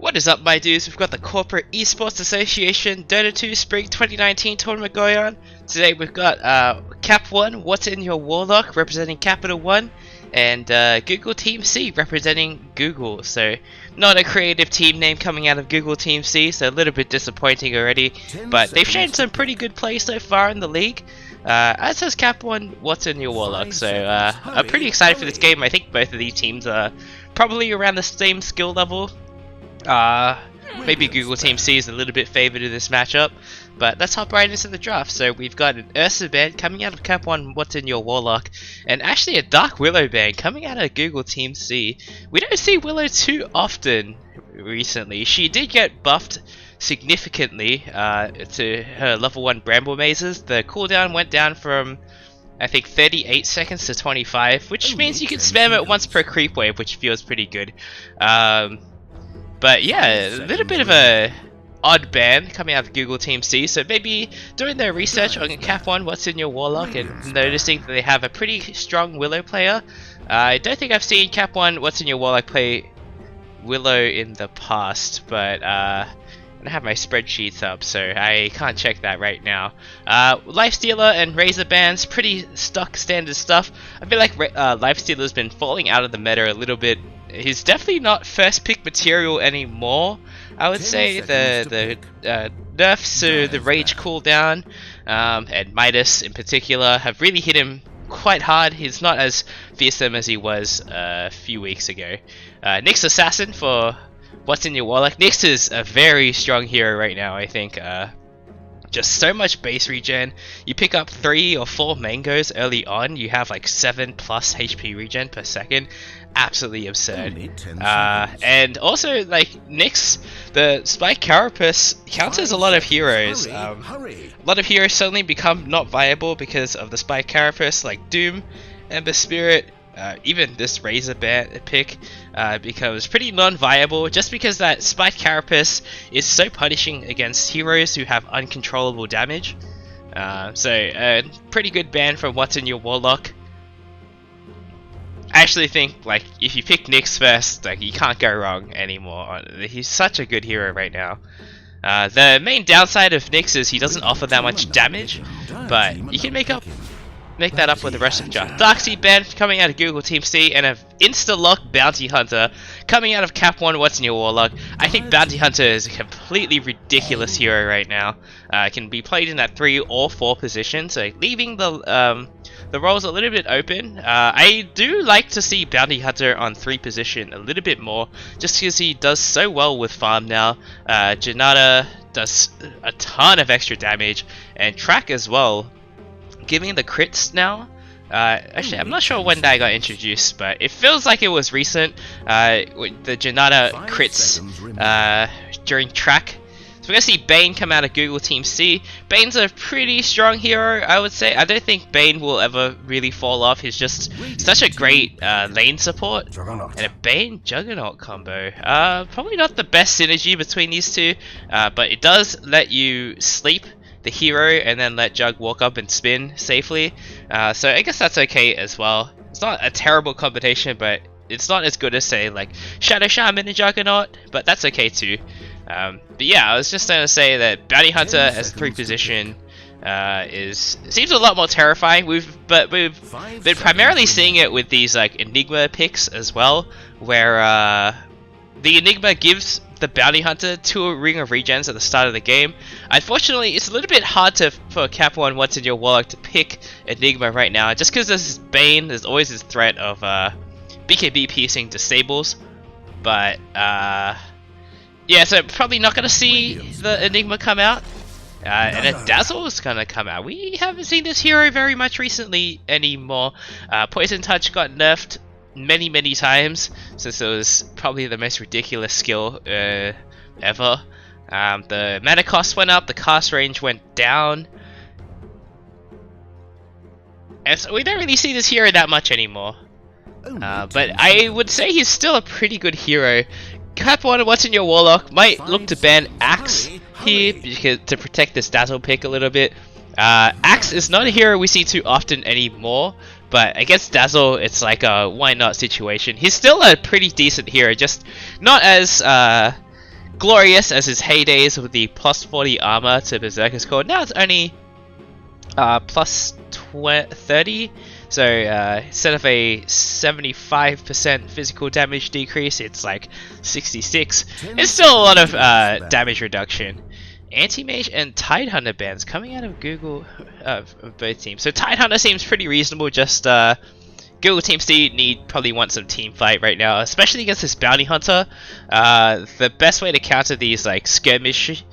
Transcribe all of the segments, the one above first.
What is up, my dudes? We've got the Corporate Esports Association Dota 2 Spring 2019 tournament going on. Today we've got CapOne, What's in Your Warlock, representing Capital One, and Google Team C, representing Google. So, not a creative team name coming out of Google Team C, so a little bit disappointing already. But they've shown some pretty good play so far in the league. As has CapOne, What's in Your Warlock. So, I'm pretty excited for this game. I think both of these teams are probably around the same skill level. Maybe Google Team C is a little bit favored in this matchup, but let's hop right into the draft. So we've got an Ursa band coming out of CapOne, What's in Your Warlock, and actually a Dark Willow band coming out of Google Team C. We don't see Willow too often recently. She did get buffed significantly to her level 1 Bramble Mazes. The cooldown went down from I think 38 seconds to 25, which means you can spam it once per creep wave, which feels pretty good. But yeah, a little bit of a odd ban coming out of Google Team C, so maybe doing their research on CapOne, What's in Your Warlock, and noticing that they have a pretty strong Willow player. I don't think I've seen CapOne, What's in Your Warlock play Willow in the past, but I don't have my spreadsheets up, so I can't check that right now. Lifestealer and Razor bans, pretty stock standard stuff. I feel like Lifestealer's been falling out of the meta a little bit. He's definitely not first pick material anymore. I would say the nerfs to the rage cooldown and Midas in particular have really hit him quite hard. He's not as fearsome as he was a few weeks ago. Nyx Assassin for What's in Your Warlock. Nyx is a very strong hero right now, I think. Just so much base regen. You pick up 3 or 4 mangoes early on, you have like 7+ HP regen per second. Absolutely absurd. And also, like, Nyx, the Spike Carapace counters a lot of heroes. A lot of heroes suddenly become not viable because of the Spike Carapace, like Doom, Ember Spirit. Even this Razor pick becomes pretty non-viable just because that Spike Carapace is so punishing against heroes who have uncontrollable damage. So a pretty good ban from What's in Your Warlock. I actually think, like, if you pick Nyx first, like, you can't go wrong anymore. He's such a good hero right now. The main downside of Nyx is he doesn't offer that much damage, but you can make that up with the rest of the draft. Darkseid band coming out of Google Team C, and an insta-lock Bounty Hunter coming out of CapOne, What's in Your Warlock. I think Bounty Hunter is a completely ridiculous hero right now. Can be played in that 3 or 4 position, so leaving the roles a little bit open. I do like to see Bounty Hunter on 3 position a little bit more, just because he does so well with farm now. Janata does a ton of extra damage, and Track as well. Giving the crits now. Actually, I'm not sure when that got introduced, but it feels like it was recent. With the Janata crits during Track. So we're gonna see Bane come out of Google Team C. Bane's a pretty strong hero, I would say. I don't think Bane will ever really fall off. He's just such a great lane support. And a Bane Juggernaut combo. Probably not the best synergy between these two, but it does let you sleep the hero and then let Jug walk up and spin safely. So I guess that's okay as well. It's not a terrible combination, but it's not as good as, say, like Shadow Shaman and Juggernaut, but that's okay too. But yeah, I was just going to say that Bounty Hunter as a 3 position seems a lot more terrifying. We've been primarily seeing it with these like Enigma picks as well, where the Enigma gives the Bounty Hunter 2 Ring of Regens at the start of the game. Unfortunately, it's a little bit hard for CapOne, What's in Your Warlock to pick Enigma right now, just because there's Bane, there's always this threat of BKB piercing disables. But yeah, so probably not going to see the Enigma come out. And a Dazzle is going to come out. We haven't seen this hero very much recently anymore. Poison Touch got nerfed many times, since it was probably the most ridiculous skill ever. The mana cost went up, the cast range went down, and so we don't really see this hero that much anymore. But I would say he's still a pretty good hero. CapOne, What's in Your Warlock might look to ban Axe here because, to protect this Dazzle pick a little bit. Axe is not a hero we see too often anymore, but against Dazzle, it's like a why not situation. He's still a pretty decent hero, just not as glorious as his heydays with the plus 40 armor to Berserker's Core. Now it's only plus 30. So instead of a 75% physical damage decrease, it's like 66. It's still a lot of damage reduction. Anti-Mage and Tidehunter bans coming out of Google both teams. So Tidehunter seems pretty reasonable, just Google Team C probably want some team fight right now, especially against this Bounty Hunter. The best way to counter these like skirmish,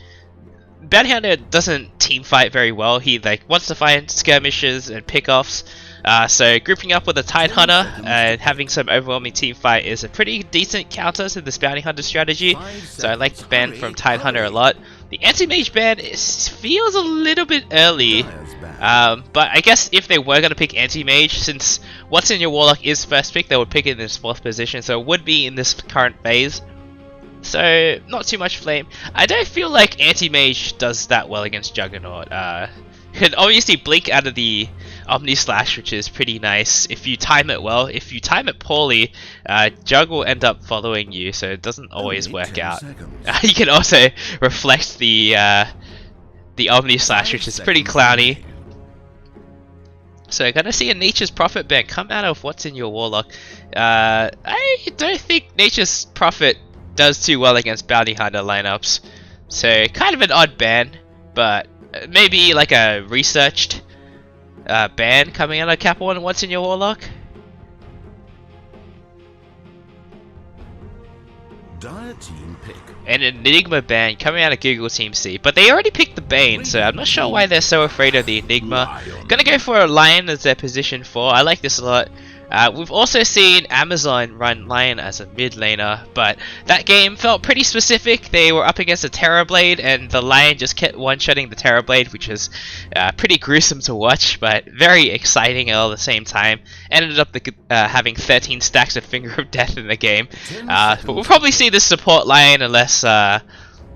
Bounty Hunter doesn't team fight very well. He like wants to find skirmishes and pickoffs. So grouping up with a Tidehunter and having some overwhelming team fight is a pretty decent counter to this Bounty Hunter strategy. So I like the ban from Tidehunter a lot. The Anti-Mage ban feels a little bit early, but I guess if they were going to pick Anti-Mage, since What's in Your Warlock is first pick, they would pick it in this 4th position, so it would be in this current phase. So, not too much flame. I don't feel like Anti-Mage does that well against Juggernaut. Can obviously blink out of the Omni Slash, which is pretty nice if you time it well. If you time it poorly, Jug will end up following you, so it doesn't always work out. You can also reflect the Omni Slash, which is pretty clowny. So gonna see a Nature's Prophet ban come out of What's in Your Warlock. I don't think Nature's Prophet does too well against Bounty Hunter lineups, so kind of an odd ban, but maybe like a researched ban coming out of CapOne. What's in Your Warlock? Dire team pick. And an Enigma ban coming out of Google Team C, but they already picked the Bane, so I'm not sure why they're so afraid of the Enigma. Gonna go for a Lion as their position 4. I like this a lot. We've also seen Amazon run Lion as a mid laner, but that game felt pretty specific. They were up against a Terrorblade, and the Lion just kept one-shotting the Terrorblade, which was pretty gruesome to watch, but very exciting all at the same time. Ended up having 13 stacks of Finger of Death in the game. But we'll probably see this support Lion unless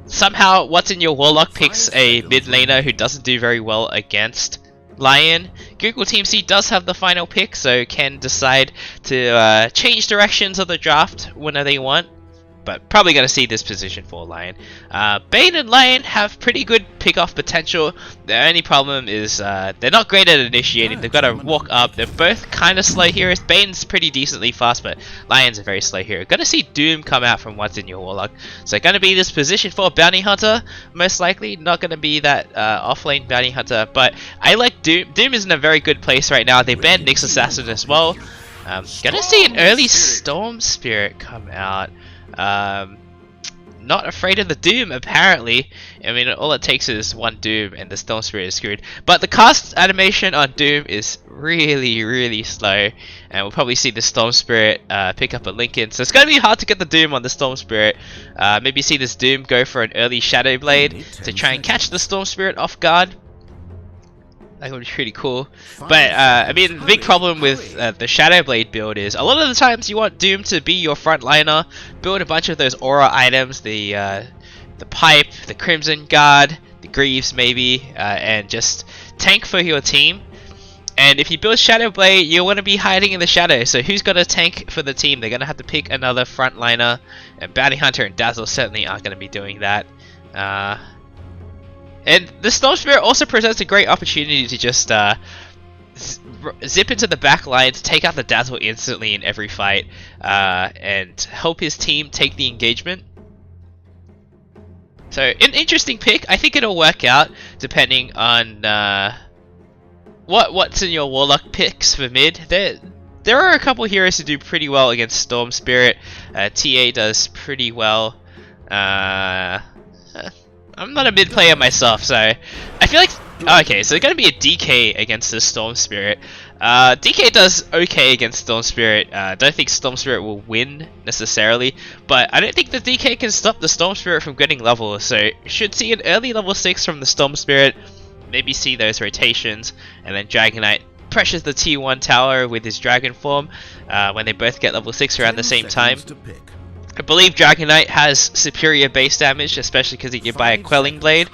somehow What's in Your Warlock picks a mid laner who doesn't do very well against Lion. Google Team C does have the final pick, so can decide to change directions of the draft whenever they want, but probably going to see this position for Lion. Bane and Lion have pretty good pick-off potential. The only problem is they're not great at initiating. They've got to walk up. They're both kind of slow heroes. Bane's pretty decently fast, but Lion's a very slow hero. Going to see Doom come out from What's in Your Warlock. So going to be this position for Bounty Hunter, most likely. Not going to be that off-lane Bounty Hunter, but I like Doom. Doom is in a very good place right now. They banned Nyx Assassin as well. Gonna see an early Storm Spirit come out. Not afraid of the Doom, apparently. I mean, all it takes is one Doom and the Storm Spirit is screwed. But the cast animation on Doom is really, really slow, and we'll probably see the Storm Spirit pick up a Lincoln. So it's going to be hard to get the Doom on the Storm Spirit. Maybe see this Doom go for an early Shadow Blade to try and catch the Storm Spirit off guard. That would be pretty cool. But, I mean, the big problem with the Shadow Blade build is a lot of the times you want Doom to be your frontliner, build a bunch of those aura items, the Pipe, the Crimson Guard, the Greaves maybe, and just tank for your team. And if you build Shadow Blade, you want to be hiding in the shadow, so who's going to tank for the team? They're going to have to pick another frontliner, and Bounty Hunter and Dazzle certainly aren't going to be doing that. And the Storm Spirit also presents a great opportunity to just zip into the back line to take out the Dazzle instantly in every fight, and help his team take the engagement. So, an interesting pick. I think it'll work out depending on what's in your Warlock picks for mid. There are a couple heroes who do pretty well against Storm Spirit. TA does pretty well. I'm not a mid player myself, so I feel like... Okay, so there's going to be a DK against the Storm Spirit. DK does okay against Storm Spirit. I don't think Storm Spirit will win necessarily, but I don't think the DK can stop the Storm Spirit from getting level, so should see an early level 6 from the Storm Spirit, maybe see those rotations, and then Dragon Knight pressures the T1 tower with his Dragon form when they both get level 6 around the same time. I believe Dragon Knight has superior base damage, especially because he can buy a Quelling Blade,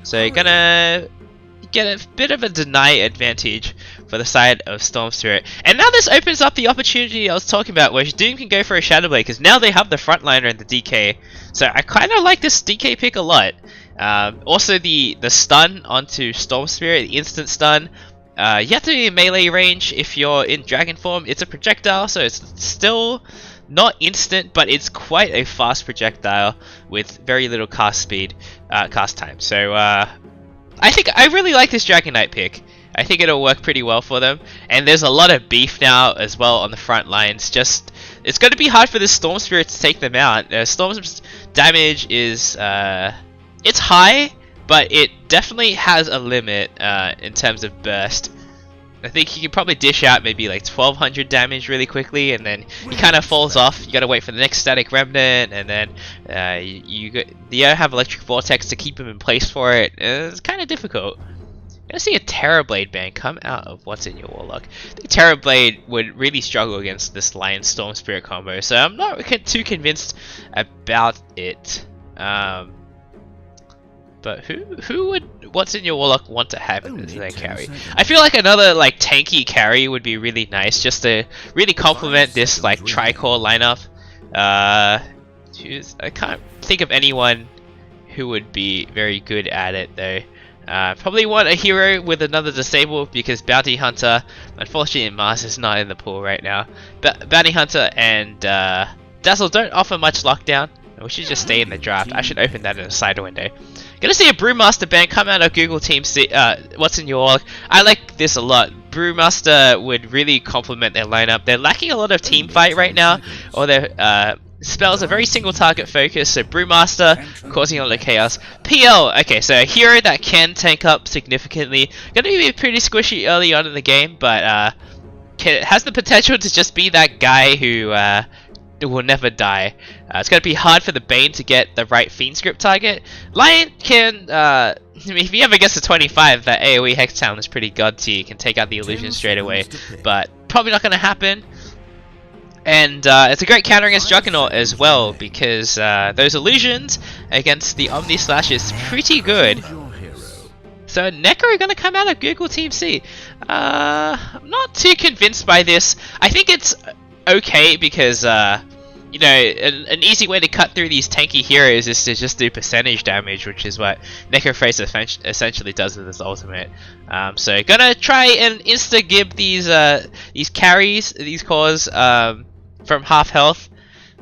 so you're gonna get a bit of a deny advantage for the side of Storm Spirit. And now this opens up the opportunity I was talking about, where Doom can go for a Shadow Blade, because now they have the frontliner and the DK. So I kind of like this DK pick a lot. Also the stun onto Storm Spirit, the instant stun. You have to be in melee range if you're in Dragon form. It's a projectile, so it's still not instant, but it's quite a fast projectile with very little cast time. So I really like this Dragon Knight pick. I think it'll work pretty well for them. And there's a lot of beef now as well on the front lines. It's going to be hard for the Storm Spirit to take them out. Storm's damage is it's high, but it definitely has a limit in terms of burst. I think he can probably dish out maybe like 1200 damage really quickly, and then he kind of falls off. You gotta wait for the next static remnant, and then you have electric vortex to keep him in place for it. It's kind of difficult. I'm gonna see a Terrorblade ban come out of what's in your Warlock. I think Terrorblade would really struggle against this Lion Storm Spirit combo, so I'm not too convinced about it. But who would what's in your Warlock want to have it as their carry? I feel like another like tanky carry would be really nice, just to really complement this like tri-core lineup. I can't think of anyone who would be very good at it though. Probably want a hero with another disable, because Bounty Hunter, unfortunately Mars is not in the pool right now. But Bounty Hunter and Dazzle don't offer much lockdown. We should just stay in the draft. I should open that in a side window. Gonna see a Brewmaster ban come out of Google Team C. What's in your Warlock? I like this a lot. Brewmaster would really complement their lineup. They're lacking a lot of team fight right now, or their spells are very single target focused. So Brewmaster causing a lot of chaos. PL, okay, so a hero that can tank up significantly. Gonna be pretty squishy early on in the game, but has the potential to just be that guy who will never die. It's going to be hard for the Bane to get the right Fiend script target. Lion can, if he ever gets to 25, that AoE Hex Talon is pretty god tier. You can take out the illusion straight away, but probably not going to happen. And it's a great counter against Juggernaut as well, because those illusions against the Omni Slash is pretty good. So Neko are going to come out of Google Team C. I'm not too convinced by this. I think it's okay, because you know, an easy way to cut through these tanky heroes is to just do percentage damage, which is what Necrophase essentially does with his ultimate. So gonna try and insta-gib these carries, these cores from half health.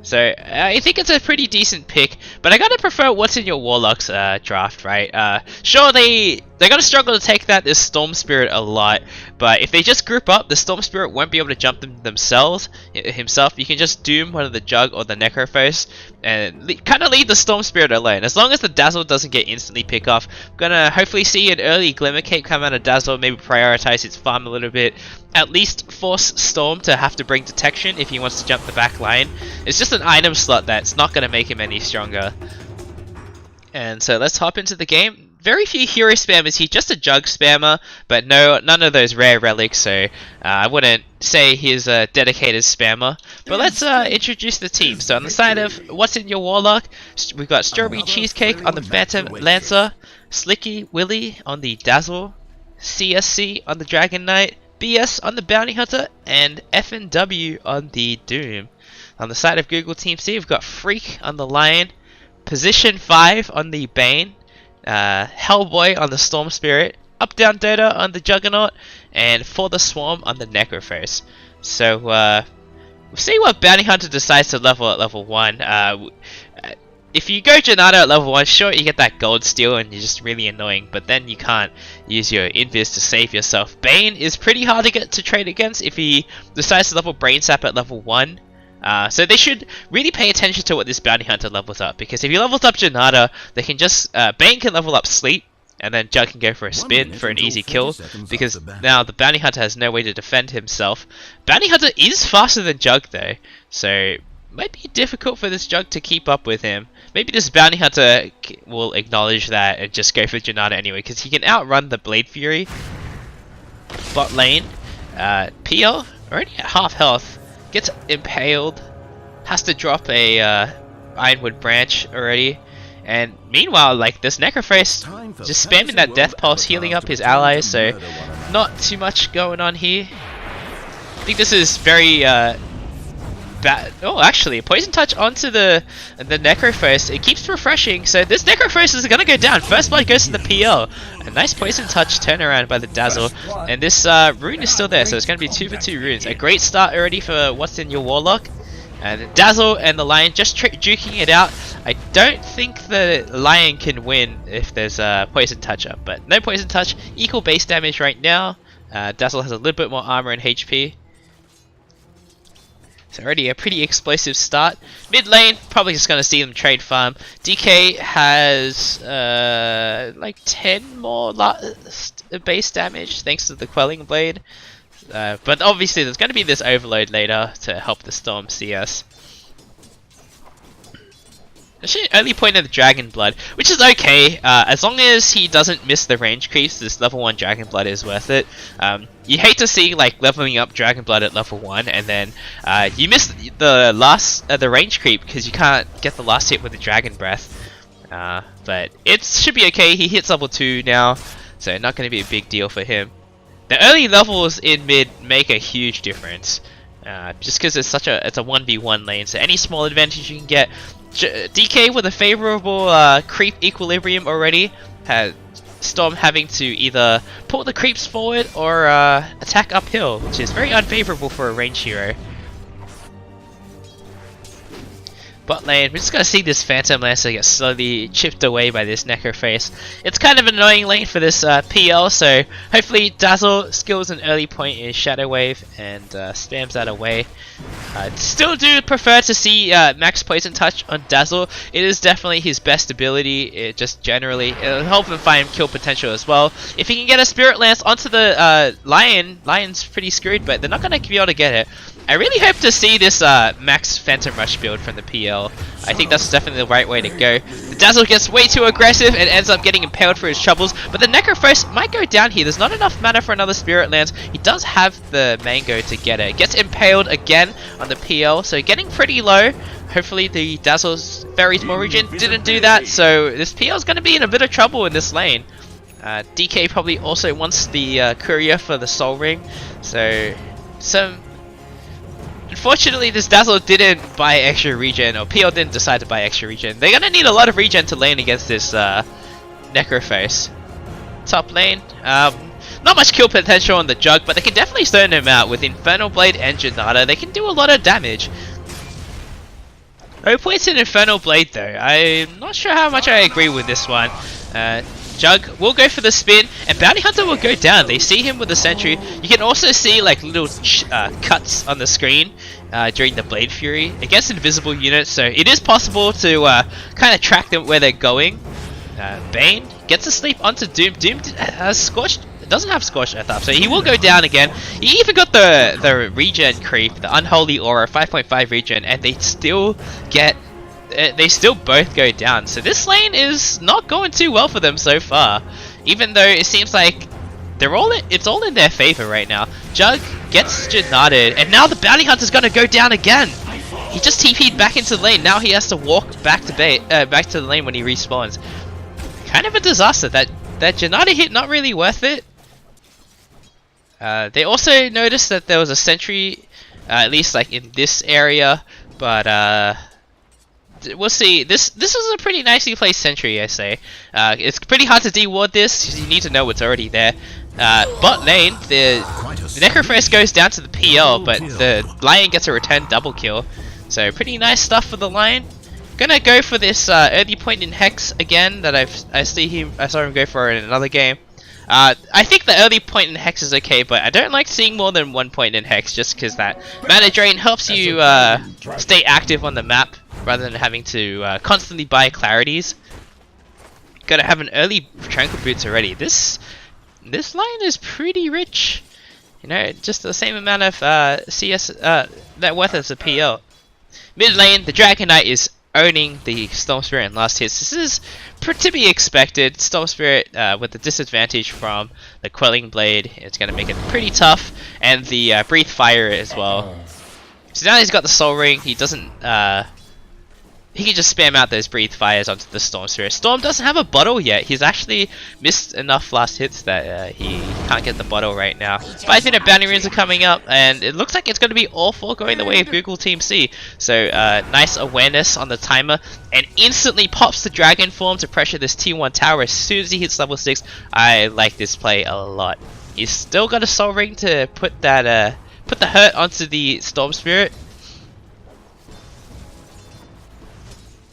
So I think it's a pretty decent pick, but I gotta prefer what's in your Warlock's draft, right? Sure, they're gonna struggle to take this Storm Spirit a lot, but if they just group up, the Storm Spirit won't be able to jump them himself. You can just doom one of the Jug or the Necrophos and kind of leave the Storm Spirit alone. As long as the Dazzle doesn't get instantly pick off, I'm gonna hopefully see an early Glimmer Cape come out of Dazzle, maybe prioritize its farm a little bit, at least force Storm to have to bring detection if he wants to jump the back line. It's just an item slot that's not going to make him any stronger. And so let's hop into the game. Very few hero spammers here, just a Jug spammer, but none of those rare relics, so I wouldn't say he's a dedicated spammer. But let's introduce the team. So on the side of what's in your Warlock, we've got Strawberry Cheesecake on the Phantom Lancer, Slicky Willy on the Dazzle, CSC on the Dragon Knight, BS on the Bounty Hunter, and FNW on the Doom. On the side of Google Team C, we've got Freak on the Lion, Position 5 on the Bane, Hellboy on the Storm Spirit, Up Down Dota on the Juggernaut, and For the Swarm on the Necrophos. So we'll see what Bounty Hunter decides to level at level 1. If you go Janata at level 1, sure, you get that gold steal and you're just really annoying, but then you can't use your invis to save yourself. Bane is pretty hard to get to trade against if he decides to level Brain Sap at level 1. So they should really pay attention to what this Bounty Hunter levels up, because if he levels up Janata, they can just Bane can level up Sleep, and then Jug can go for a spin for an easy kill, because now the Bounty Hunter has no way to defend himself. Bounty Hunter is faster than Jug though, so might be difficult for this Jug to keep up with him. Maybe this Bounty Hunter will acknowledge that and just go for Janata anyway, because he can outrun the Blade Fury. Bot lane, PL already at half health, gets impaled, has to drop a Ironwood Branch already, and meanwhile, like, this Necrophos just spamming that Death Pulse, healing up his allies, so not too much going on here. I think this is very bad. Oh, actually, Poison Touch onto the Necrophos. It keeps refreshing, so this Necrophos is gonna go down. First blood goes to the PL. A nice Poison Touch turnaround by the Dazzle, and this rune is still there, so it's gonna be 2 for 2 runes. A great start already for what's in your Warlock. And the Dazzle and the Lion just duking it out. I don't think the Lion can win if there's a Poison Touch up, but no Poison Touch, equal base damage right now. Dazzle has a little bit more armor and HP. So already a pretty explosive start. Mid lane, probably just gonna see them trade farm. DK has like 10 more base damage thanks to the Quelling Blade. But obviously there's gonna be this overload later to help the Storm CS. Actually, early point of the Dragon Blood, which is okay, as long as he doesn't miss the range creeps. This level 1 Dragon Blood is worth it. You hate to see like leveling up Dragon Blood at level 1 and then you miss the range creep because you can't get the last hit with the Dragon Breath. But it should be okay. He hits level 2 now, so not going to be a big deal for him. The early levels in mid make a huge difference, just because it's a 1v1 lane, so any small advantage you can get. DK with a favorable creep equilibrium already, has Storm having to either pull the creeps forward or attack uphill, which is very unfavorable for a range hero. Bot lane, we're just gonna see this Phantom Lancer get slowly chipped away by this Necrophos. It's kind of an annoying lane for this PL, so hopefully Dazzle skills an early point in Shadow Wave and spams that away. Still do prefer to see max Poison Touch on Dazzle. It is definitely his best ability. It just generally, it'll help him find kill potential as well. If he can get a Spirit Lance onto the Lion, Lion's pretty screwed, but they're not gonna be able to get it. I really hope to see this max Phantom Rush build from the PL. I think that's definitely the right way to go. The Dazzle gets way too aggressive and ends up getting impaled for his troubles, but the Necrophos might go down here. There's not enough mana for another Spirit Lance. He does have the Mango to get it. Gets impaled again on the PL, so getting pretty low. Hopefully the Dazzle's Fairies more regen didn't do that, so this PL is going to be in a bit of trouble in this lane. DK probably also wants the Courier for the Soul Ring, so unfortunately, this Dazzle didn't buy extra regen, or PL didn't decide to buy extra regen. They're gonna need a lot of regen to lane against this Necrophos. Top lane, not much kill potential on the Jug, but they can definitely stone him out with Infernal Blade and Janata. They can do a lot of damage. No points in Infernal Blade though. I'm not sure how much I agree with this one. Jug will go for the spin, and Bounty Hunter will go down. They see him with the Sentry. You can also see like little cuts on the screen during the Blade Fury against invisible units, so it is possible to kind of track them where they're going. Bane gets a sleep onto Doom. Doom has Scorched. Doesn't have Scorched Earth up, so he will go down again. He even got the regen creep, the Unholy Aura, 5.5 regen, and they still get. They still both go down, so this lane is not going too well for them so far. Even though it seems like it's all in their favor right now. Jug gets Janata'd, and now the Bounty Hunter's gonna go down again. He just TP'd back into the lane. Now he has to walk back to the lane when he respawns. Kind of a disaster. That Janata hit not really worth it. They also noticed that there was a sentry, at least like in this area, but we'll see. This is a pretty nicely placed sentry, I say. It's pretty hard to de-ward this. You need to know what's already there. Bot lane, the Necrophos goes down to the PL, but the Lion gets a return double kill. So pretty nice stuff for the Lion. Gonna go for this early point in Hex again that I saw him go for in another game. I think the early point in Hex is okay, but I don't like seeing more than 1 point in Hex just because that mana drain helps you stay active on the map rather than having to constantly buy clarities. Gotta have an early Tranquil Boots already. This line is pretty rich. You know, just the same amount of CS net worth as a PL. Mid lane, the Dragon Knight is owning the Storm Spirit in last hits. This is to be expected. Storm Spirit with the disadvantage from the Quelling Blade, it's going to make it pretty tough, and the Breathe Fire as well. So now he's got the Soul Ring. He doesn't he can just spam out those breathe fires onto the Storm Spirit. Storm doesn't have a bottle yet. He's actually missed enough last hits that he can't get the bottle right now. 5 minute bounty runes are coming up, and it looks like it's going to be all 4 going the way of Google Team C. So nice awareness on the timer, and instantly pops the dragon form to pressure this T1 tower as soon as he hits level 6. I like this play a lot. He's still got a soul ring to put that put the hurt onto the Storm Spirit.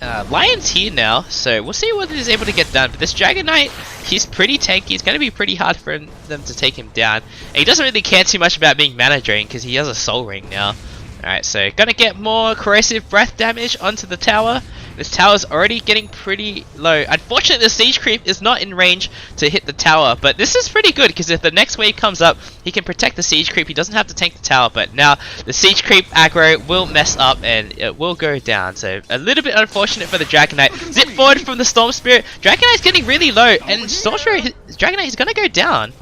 Lion's here now, so we'll see what he's able to get done. But this Dragon Knight, he's pretty tanky. It's going to be pretty hard for them to take him down. And he doesn't really care too much about being mana drained because he has a soul ring now. Alright, so gonna get more corrosive breath damage onto the tower. This tower's already getting pretty low. Unfortunately, the siege creep is not in range to hit the tower, but this is pretty good because if the next wave comes up, he can protect the siege creep. He doesn't have to tank the tower, but now the siege creep aggro will mess up and it will go down. So a little bit unfortunate for the Dragon Knight. Zip forward from the Storm Spirit. Dragon Knight's getting really low, and Storm Spirit, Dragon Knight is gonna go down.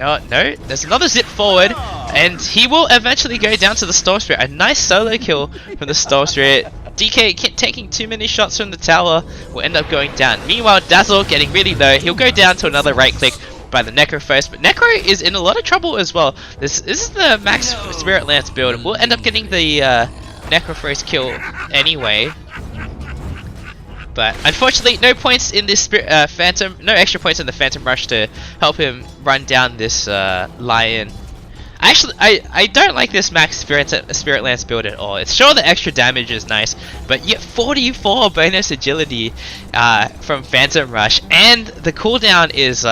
Oh no, there's another zip forward, and he will eventually go down to the Storm Spirit. A nice solo kill from the Storm Spirit. DK taking too many shots from the tower will end up going down. Meanwhile, Dazzle getting really low. He'll go down to another right click by the Necro first, but Necro is in a lot of trouble as well. This is the max Spirit Lance build. We'll end up getting the Necro first kill anyway. But unfortunately, no points in this Phantom, no extra points in the Phantom Rush to help him run down this Lion. Actually, I don't like this max Spirit Lance build at all. It's sure the extra damage is nice, but yet 44 bonus agility from Phantom Rush, and the cooldown is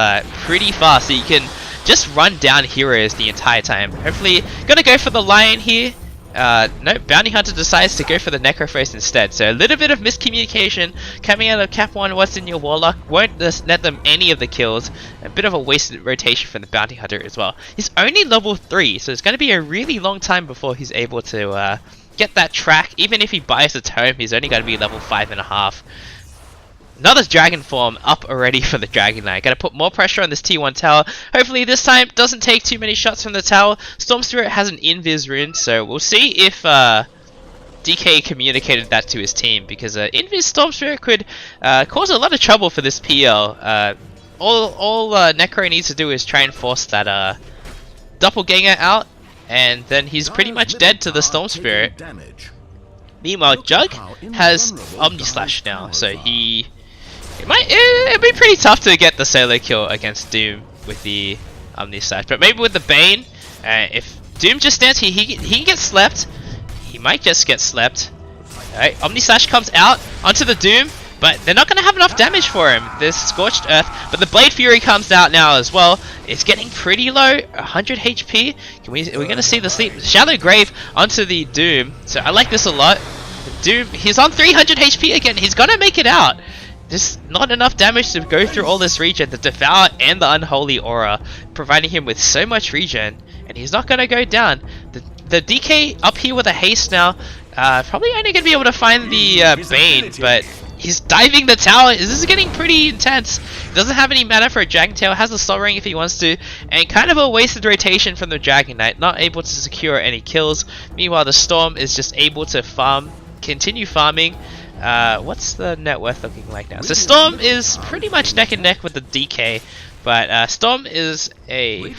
pretty fast, so you can just run down heroes the entire time. Hopefully, gonna go for the Lion here. No, Bounty Hunter decides to go for the Necrophos instead, so a little bit of miscommunication coming out of CapOne. What's in your Warlock? Won't net them any of the kills. A bit of a wasted rotation from the Bounty Hunter as well. He's only level 3, so it's going to be a really long time before he's able to get that track. Even if he buys a tome, he's only going to be level 5.5. Another dragon form up already for the Dragon Knight. Gotta put more pressure on this T1 tower. Hopefully this time doesn't take too many shots from the tower. Storm Spirit has an invis rune, so we'll see if DK communicated that to his team, because invis Storm Spirit could cause a lot of trouble for this PL. All Necro needs to do is try and force that Doppelganger out, and then he's pretty much dead to the Storm Spirit. Meanwhile, Jug has Omni Slash now, so it'd be pretty tough to get the solo kill against Doom with the Omni Slash, but maybe with the Bane, if Doom just stands here, he can get slept. He might just get slept. Alright, Omni Slash comes out onto the Doom, but they're not going to have enough damage for him. There's Scorched Earth, but the Blade Fury comes out now as well. It's getting pretty low, 100 HP. We're going to see the sleep. Shallow Grave onto the Doom, so I like this a lot. Doom, he's on 300 HP again. He's going to make it out. There's not enough damage to go through all this regen. The Devour and the Unholy Aura providing him with so much regen, and he's not going to go down. The DK up here with a haste now, probably only going to be able to find the Bane, but he's diving the tower. This is getting pretty intense. Doesn't have any mana for a Dragon Tail, has a Soul Ring if he wants to, and kind of a wasted rotation from the Dragon Knight, not able to secure any kills. Meanwhile, the Storm is just able to continue farming. What's the net worth looking like now? So Storm is pretty much neck and neck with the DK, but Storm is a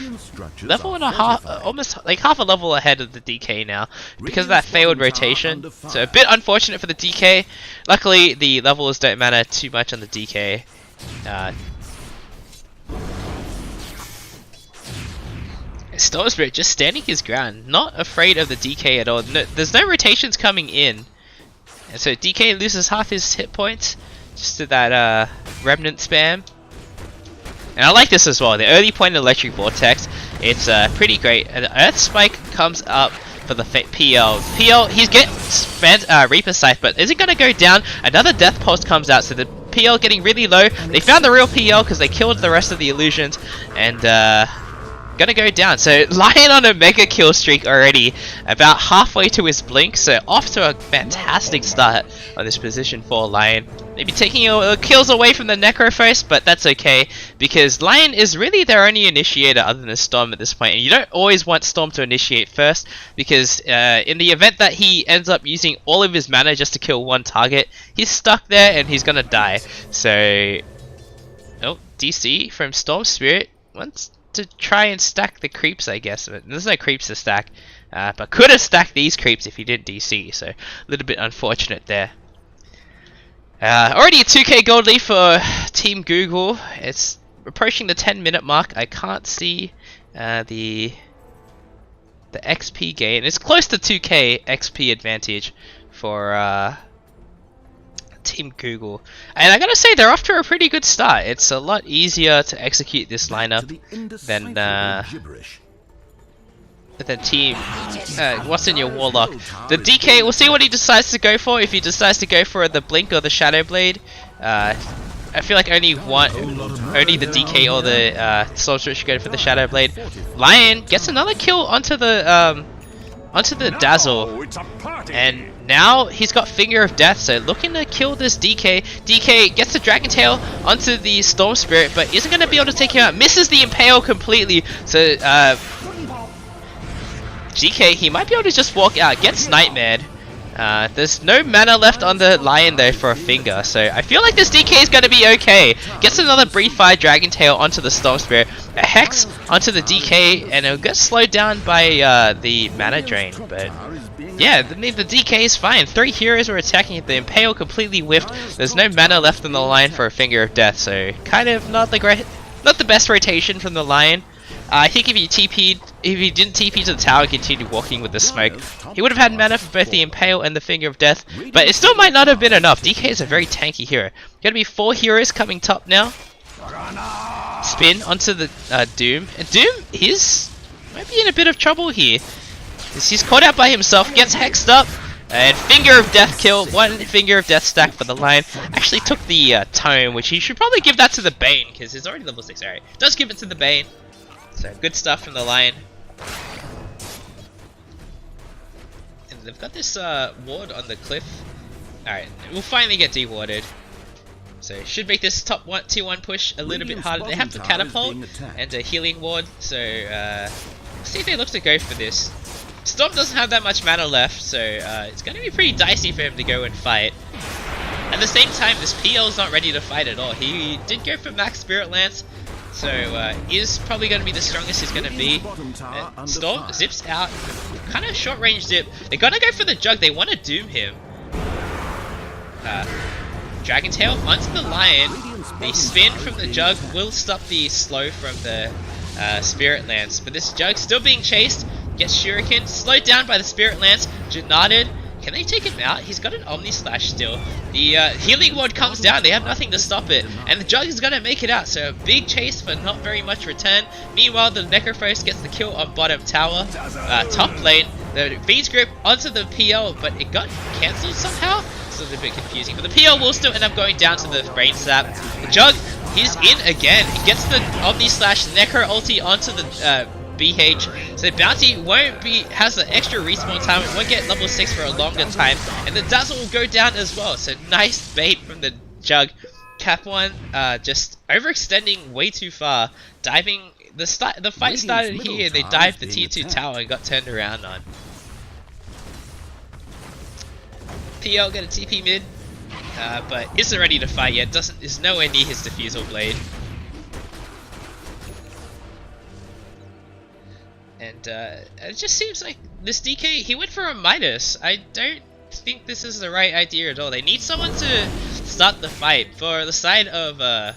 level and a half, almost like half a level ahead of the DK now because of that failed rotation. So a bit unfortunate for the DK. Luckily, the levels don't matter too much on the DK. Storm Spirit just standing his ground, not afraid of the DK at all. No, there's no rotations coming in. And so DK loses half his hit points just to that Remnant spam. And I like this as well, the early point Electric Vortex. It's pretty great. And Earth Spike comes up for the PL. PL, he's getting Reaper Scythe, but isn't going to go down. Another Death Pulse comes out, so the PL getting really low. They found the real PL because they killed the rest of the illusions. And gonna gonna go down. So Lion on a mega kill streak already, about halfway to his blink, so off to a fantastic start on this position for Lion. Maybe taking kills away from the Necrophos, but that's okay, because Lion is really their only initiator other than Storm at this point, and you don't always want Storm to initiate first, because in the event that he ends up using all of his mana just to kill one target, he's stuck there and he's gonna die. So, oh, DC from Storm Spirit wants to try and stack the creeps, I guess. But there's no creeps to stack, but could have stacked these creeps if he did DC, so a little bit unfortunate there. Already a 2k gold lead for Team Google. It's approaching the 10-minute mark. I can't see the XP gain. It's close to 2k XP advantage for Team Google. And I gotta say, they're off to a pretty good start. It's a lot easier to execute this lineup than Team what's in your Warlock. The DK, we'll see what he decides to go for. If he decides to go for the Blink or the Shadow Blade, I feel like only the DK or the Sorcerer should go for the Shadow Blade. Lion gets another kill onto the Dazzle, and now he's got Finger of Death, so looking to kill this DK. DK gets the Dragon Tail onto the Storm Spirit, but isn't going to be able to take him out. Misses the Impale completely, so GK, he might be able to just walk out, gets Nightmared. There's no mana left on the Lion though for a Finger, so I feel like this DK is going to be okay. Gets another Breathe Fire Dragon Tail onto the Storm Spirit, a Hex onto the DK, and it'll get slowed down by the mana drain. But yeah, the DK is fine. 3 heroes were attacking, the Impale completely whiffed. There's no mana left on the Lion for a Finger of Death, so kind of not the best rotation from the Lion. I think if he didn't TP to the tower and continued walking with the smoke, he would have had mana for both the Impale and the Finger of Death, but it still might not have been enough. DK is a very tanky hero. Gonna be 4 heroes coming top now. Spin onto the Doom. And Doom might be in a bit of trouble here. He's caught out by himself, gets hexed up, and Finger of Death kill. 1 Finger of Death stack for the Lion. Actually took the Tome, which he should probably give that to the Bane, because he's already level 6. Alright, does give it to the Bane. So good stuff from the Lion. And they've got this ward on the cliff. Alright, we'll finally get dewarded. So should make this top 2-1 push a little bit harder. They have the catapult and a healing ward, so let's see if they look to go for this. Storm doesn't have that much mana left, so it's going to be pretty dicey for him to go and fight. At the same time, this PL is not ready to fight at all. He did go for Max Spirit Lance, so is probably going to be the strongest he's going to be. And Storm zips out, kind of short range zip. They're going to go for the Jug, they want to doom him. Dragon Tail onto the Lion. The spin from the Jug will stop the slow from the Spirit Lance, but this Jug still being chased. Gets Shuriken, slowed down by the Spirit Lance. Janarded. Can they take him out? He's got an Omni Slash still. The healing ward comes down, they have nothing to stop it. And the Jug is going to make it out, so a big chase for not very much return. Meanwhile, the Necrophos gets the kill on bottom tower. Top lane, the V's grip onto the PL, but it got cancelled somehow? It's a little bit confusing, but the PL will still end up going down to the Brain Sap. The Jug, he's in again. He gets the Omni Slash Necro ulti onto the BH, so the Bounty has an extra respawn time, it won't get level 6 for a longer time, and the Dazzle will go down as well, so nice bait from the Jug. CapOne just overextending way too far, diving, the fight started here, they dived the tier 2 tower and got turned around on. PL got a TP mid, but isn't ready to fight yet, is nowhere near his Diffusal Blade. And it just seems like this DK, he went for a Midas. I don't think this is the right idea at all. They need someone to start the fight. For the side of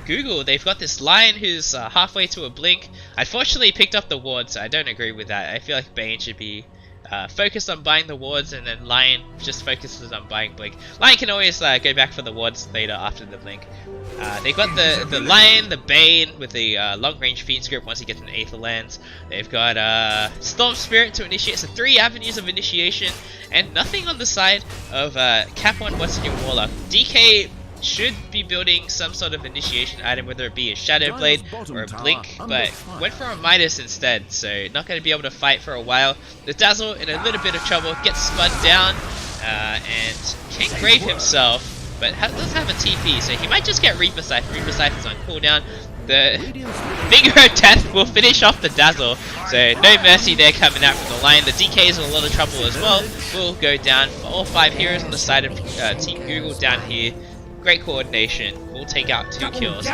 Google, they've got this Lion who's halfway to a Blink. Unfortunately, he picked up the ward, so I don't agree with that. I feel like Bane should be focused on buying the wards, and then Lion just focuses on buying Blink. Lion can always go back for the wards later after the Blink. They've got the Lion, the Bane with the long range Fiend Script once he gets an Aether Lands. They've got Storm Spirit to initiate, so 3 avenues of initiation, and nothing on the side of CapOne, what's in your Warlock. DK should be building some sort of initiation item, whether it be a Shadow Blade or a Blink, but went for a Midas instead, so not going to be able to fight for a while. The Dazzle in a little bit of trouble, gets spun down, and can grave himself, but does have a TP, so he might just get Reaper Scythe. Reaper Scythe is on cooldown. The Finger of Death will finish off the Dazzle, so no mercy there coming out from the line. The DK is in a lot of trouble as well. Will go down for all 5 heroes on the side of Team Google down here. Great coordination. Will take out 2 kills.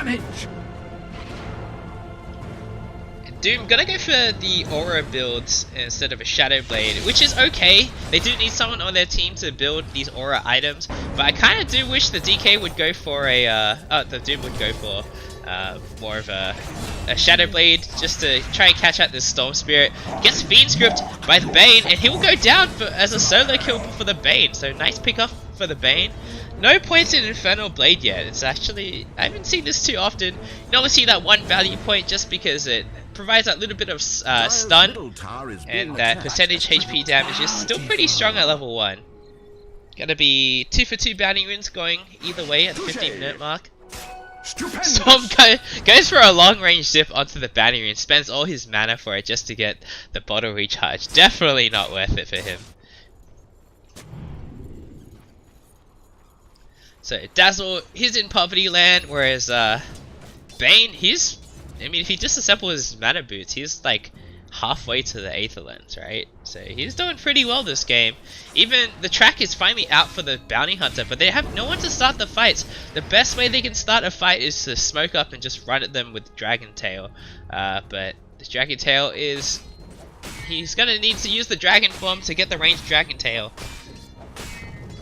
Doom gonna go for the Aura builds instead of a Shadow Blade, which is okay. They do need someone on their team to build these Aura items, but I kind of do wish the DK would go for a the Doom would go for more of a Shadow Blade just to try and catch out this Storm Spirit. Gets Fiend Script by the Bane, and he will go down as a solo kill for the Bane. So nice pick up for the Bane. No points in Infernal Blade yet. It's actually, I haven't seen this too often. You normally see that 1 value point just because it provides that little bit of stun, and that percentage HP damage is still pretty strong at level 1. Gonna be 2 for 2 bounty runes going either way at the 15-minute mark. Storm goes for a long range zip onto the bounty rune, spends all his mana for it just to get the bottle recharge. Definitely not worth it for him. So Dazzle, he's in poverty land, whereas Bane, I mean, if he disassembles his mana boots, he's like halfway to the Aetherlands, right? So he's doing pretty well this game. Even the track is finally out for the bounty hunter, but they have no one to start the fights. The best way they can start a fight is to smoke up and just run at them with Dragon Tail. But the Dragon Tail is... he's gonna need to use the Dragon form to get the ranged Dragon Tail.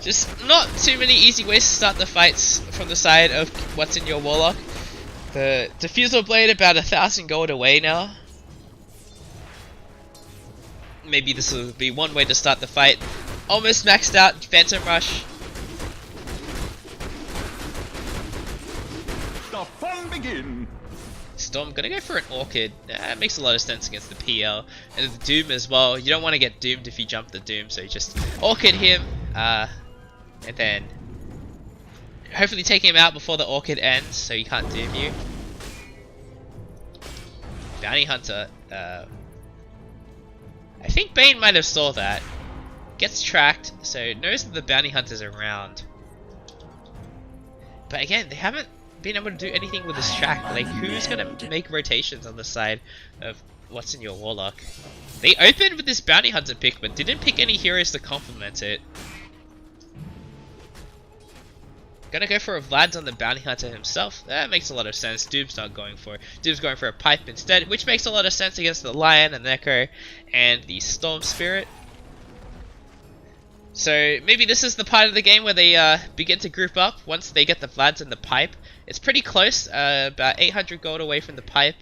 Just not too many easy ways to start the fights from the side of what's in your Warlock. The Diffusal Blade about 1,000 gold away now. Maybe this will be one way to start the fight. Almost maxed out Phantom Rush. The fun begin. Storm gonna go for an Orchid. That makes a lot of sense against the PL. And the Doom as well. You don't want to get doomed if you jump the Doom, so you just Orchid him. And then hopefully take him out before the Orchid ends, so he can't doom you. Bounty Hunter. I think Bane might have saw that. Gets tracked, so knows that the Bounty Hunter's around. But again, they haven't been able to do anything with this track. Like, who's gonna make rotations on the side of what's in your Warlock? They opened with this Bounty Hunter pick, but didn't pick any heroes to complement it. Gonna go for a Vlad's on the Bounty Hunter himself. That makes a lot of sense. Doom's not going for it. Doom's going for a Pipe instead, which makes a lot of sense against the Lion and Echo and the Storm Spirit. So maybe this is the part of the game where they begin to group up once they get the Vlad's and the Pipe. It's pretty close, about 800 gold away from the Pipe,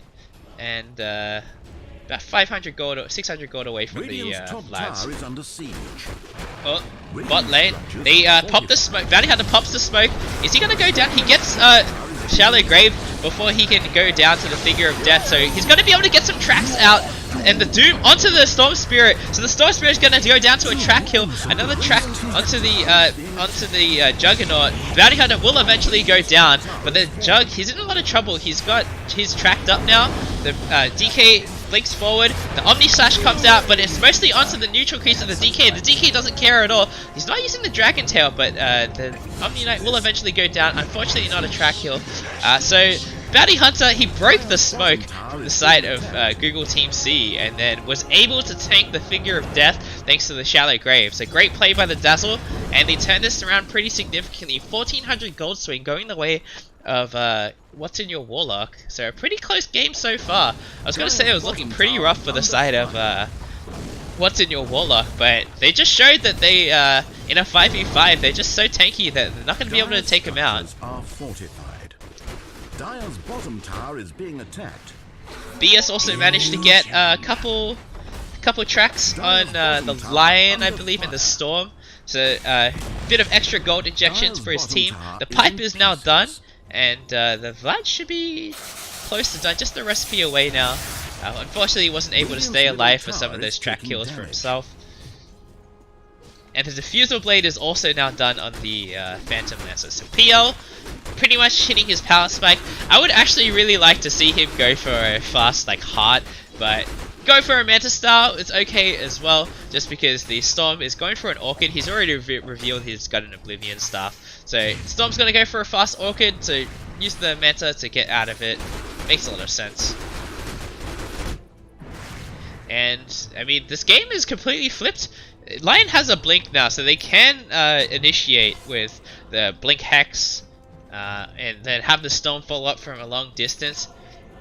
and about 500 gold, 600 gold away from the Vlad's. Is under siege. Oh, bot lane. They pop the smoke. Bounty Hunter pops the smoke. Is he gonna go down? He gets Shallow Grave before he can go down to the Figure of Death. So he's gonna be able to get some tracks out. And the Doom onto the Storm Spirit. So the Storm Spirit is gonna go down to a track kill. Another track onto the Juggernaut. Bounty Hunter will eventually go down, but the Jug, he's in a lot of trouble. He's tracked up now. The DK blinks forward, the Omni Slash comes out, but it's mostly onto the neutral crease of the DK. The DK doesn't care at all. He's not using the Dragon Tail, but the Omni Knight will eventually go down. Unfortunately, not a track kill. So Bounty Hunter, he broke the smoke from the side of Google Team C, and then was able to tank the Figure of Death thanks to the Shallow Grave. So great play by the Dazzle, and they turned this around pretty significantly. 1400 gold swing going the way of what's in your Warlock. So a pretty close game so far. I was going to say it was looking pretty rough for the side of what's in your Warlock, but they just showed that they in a 5v5 they're just so tanky that they're not going to be able to take them out. Dire's bottom tower is being attacked. BS also managed to get a couple tracks on the Lion, I believe, and the Storm. So a bit of extra gold injections for his team. The Pipe is now done, and the Vlad should be close to done. Just the recipe away now. Unfortunately, he wasn't able to stay alive for some of those track kills for himself. And the Diffusal Blade is also now done on the Phantom Lancer. So PL pretty much hitting his power spike. I would actually really like to see him go for a fast like heart, but go for a Manta style, it's okay as well, just because the Storm is going for an Orchid. He's already revealed he's got an Oblivion stuff. So Storm's going to go for a fast Orchid to use the Manta to get out of it. Makes a lot of sense. And, I mean, this game is completely flipped. Lion has a Blink now, so they can initiate with the Blink Hex and then have the Storm follow up from a long distance.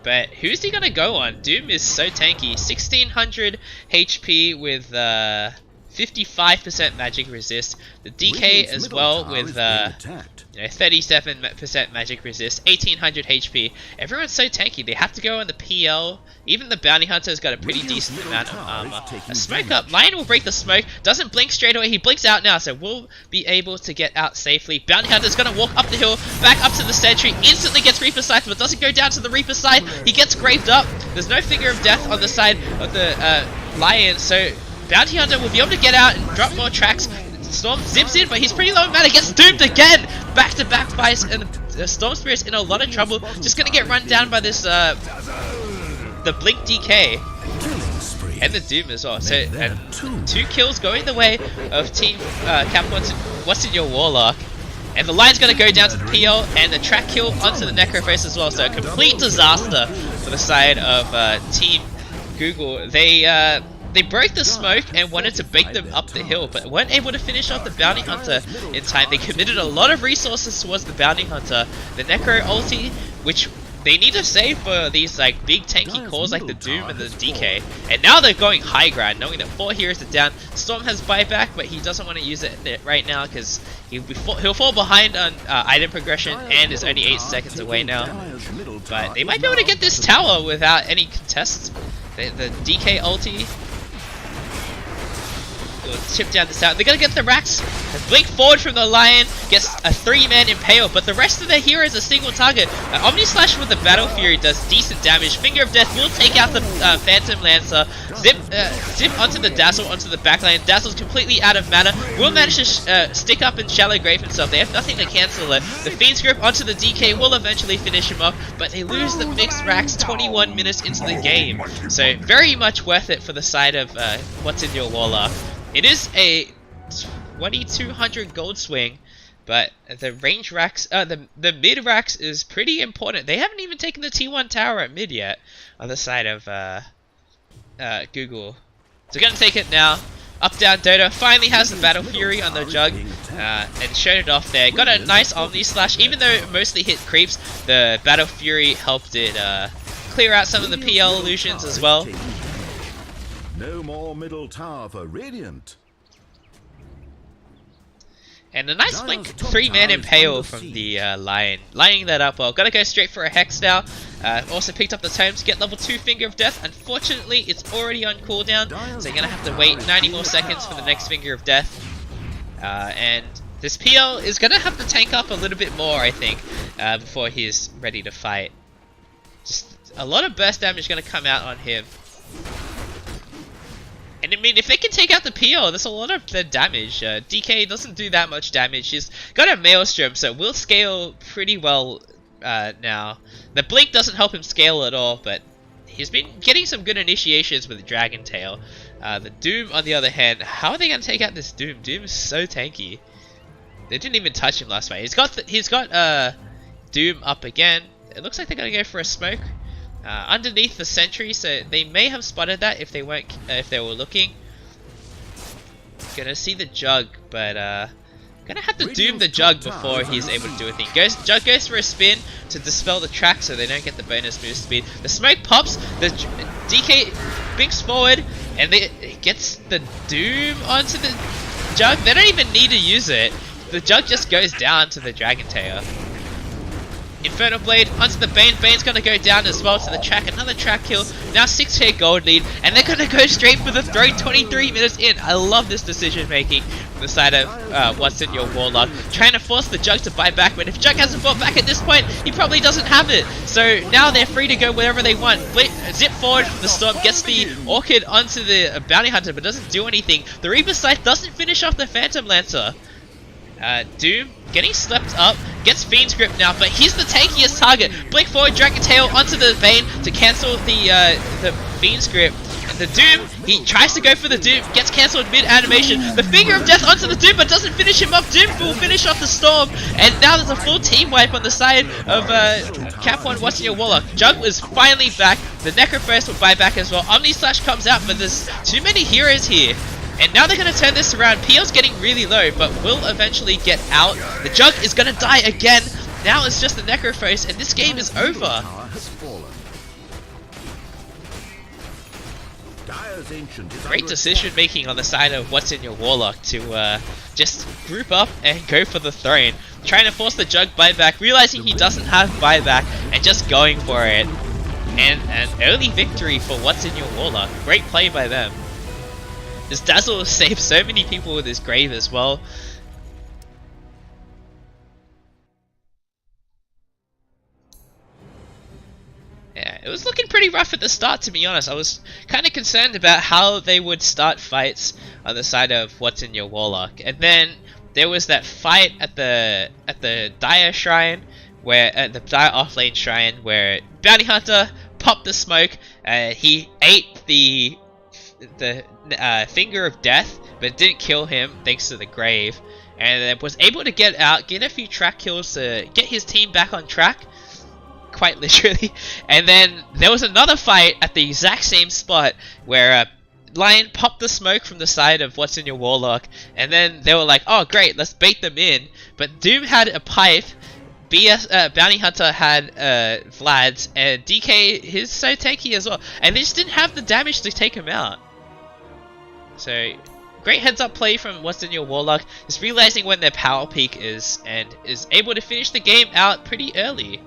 But who's he gonna go on? Doom is so tanky. 1600 HP with 55% magic resist. The DK as well with 37% magic resist. 1800 HP. Everyone's so tanky. They have to go on the PL. Even the Bounty Hunter's got a pretty decent amount of armor. A smoke up. Lion will break the smoke. Doesn't blink straight away. He blinks out now, so we'll be able to get out safely. Bounty Hunter's gonna walk up the hill, back up to the sentry. Instantly gets Reaper Scythe, but doesn't go down to the Reaper Scythe. He gets graved up. There's no Finger of Death on the side of the Lion, so Bounty Hunter will be able to get out and drop more tracks. Storm zips in, but he's pretty low in mana. Gets doomed again. Back to back fights, and the Storm Spirit's in a lot of trouble. Just gonna get run down by this the Blink DK and the Doom as well. So 2 kills going the way of Team CapOne's What's in Your Warlock. And the Lion's gonna go down to the PL and the track kill onto the Necroface as well. So a complete disaster for the side of Team Google. They broke the smoke and wanted to bait them up the hill, but weren't able to finish off the Bounty Hunter in time. They committed a lot of resources towards the Bounty Hunter. The Necro ulti, which they need to save for these like big tanky calls like the Doom and the DK. And now they're going high ground, knowing that 4 heroes are down. Storm has buyback, but he doesn't want to use it right now because he'll fall behind on item progression and is only 8 seconds away now. But they might be able to get this tower without any contests. The DK ulti will chip down this out. They're gonna get the racks. The blink forward from the Lion gets a 3-man impale, but the rest of the heroes are single target. Omni Slash with the Battle Fury does decent damage. Finger of Death will take out the Phantom Lancer. Zip onto the Dazzle onto the backline. Dazzle's completely out of mana. Will manage to stick up and Shallow Grave himself. They have nothing to cancel it. The Fiend's Grip onto the DK will eventually finish him off, but they lose the mixed racks 21 minutes into the game. So very much worth it for the side of What's in Your Warlock. It is a 2200 gold swing, but the range racks, the mid racks is pretty important. They haven't even taken the T1 tower at mid yet on the side of Google. So gonna take it now. Up down Dota finally has the Battle Fury on the Jug and showed it off there. Got a nice Omni Slash, even though it mostly hit creeps. The Battle Fury helped it clear out some of the PL illusions as well. No more middle tower for Radiant. And a nice blink 3-man impale from the Lion. Lining that up well. Gotta go straight for a Hex now. Also picked up the tome to get level 2 Finger of Death. Unfortunately, it's already on cooldown, so you're gonna have to wait 90 more seconds for the next Finger of Death. And this PL is gonna have to tank up a little bit more, I think, before he's ready to fight. Just a lot of burst damage gonna come out on him. And I mean, if they can take out the PL, that's a lot of the damage. DK doesn't do that much damage. He's got a Maelstrom, so will scale pretty well now. The Blink doesn't help him scale at all, but he's been getting some good initiations with Dragon Tail. The Doom, on the other hand, how are they going to take out this Doom? Doom is so tanky. They didn't even touch him last fight. He's got Doom up again. It looks like they're going to go for a smoke. Underneath the sentry, so they may have spotted that if they were looking. Gonna see the Jug, but gonna have to doom the Jug before he's able to do a thing. Jug goes for a spin to dispel the track, so they don't get the bonus move speed. The smoke pops, the DK binks forward, and it gets the Doom onto the Jug. They don't even need to use it. The Jug just goes down to the Dragon Tail. Infernal Blade onto the Bane. Bane's gonna go down as well to the track. Another track kill. Now 6k gold lead. And they're gonna go straight for the throw 23 minutes in. I love this decision making from the side of What's in Your Warlock. Trying to force the Jug to buy back. But if Jug hasn't bought back at this point, he probably doesn't have it. So now they're free to go wherever they want. Zip forward from the Storm. Gets the Orchid onto the Bounty Hunter, but doesn't do anything. The Reaper Scythe doesn't finish off the Phantom Lancer. Doom getting swept up, gets Fiend's Grip now, but he's the tankiest target. Blink forward, Dragon Tail onto the Vayne to cancel the Fiend's Grip. And the Doom, he tries to go for the Doom, gets cancelled mid-animation. The Finger of Death onto the Doom, but doesn't finish him off. Doom will finish off the Storm, and now there's a full team wipe on the side of CapOne. What's in your Warlock? Jug is finally back. The Necrophorus will buy back as well. Omni Slash comes out, but there's too many heroes here. And now they're going to turn this around. PL's getting really low, but will eventually get out. The Jug is going to die again. Now it's just the Necrophorus, and this game is over. Great decision making on the side of What's in your Warlock to just group up and go for the throne. Trying to force the Jug buyback, realizing he doesn't have buyback, and just going for it. And an early victory for What's in your Warlock. Great play by them. This Dazzle saved so many people with his Grave as well. Yeah, it was looking pretty rough at the start, to be honest. I was kind of concerned about how they would start fights on the side of What's in your Warlock. And then there was that fight at the Dire Shrine, where the Dire offlane Shrine, where Bounty Hunter popped the smoke. He ate the Finger of Death, but it didn't kill him thanks to the Grave, and was able to get out, get a few track kills to get his team back on track, quite literally. And then there was another fight at the exact same spot where Lion popped the smoke from the side of What's in your Warlock, and then they were like, oh great, let's bait them in, but Doom had a pipe, Bounty Hunter had Vlad's, and DK, his so tanky as well, and they just didn't have the damage to take him out. So, great heads up play from What's in your Warlock, just realizing when their power peak is, and is able to finish the game out pretty early.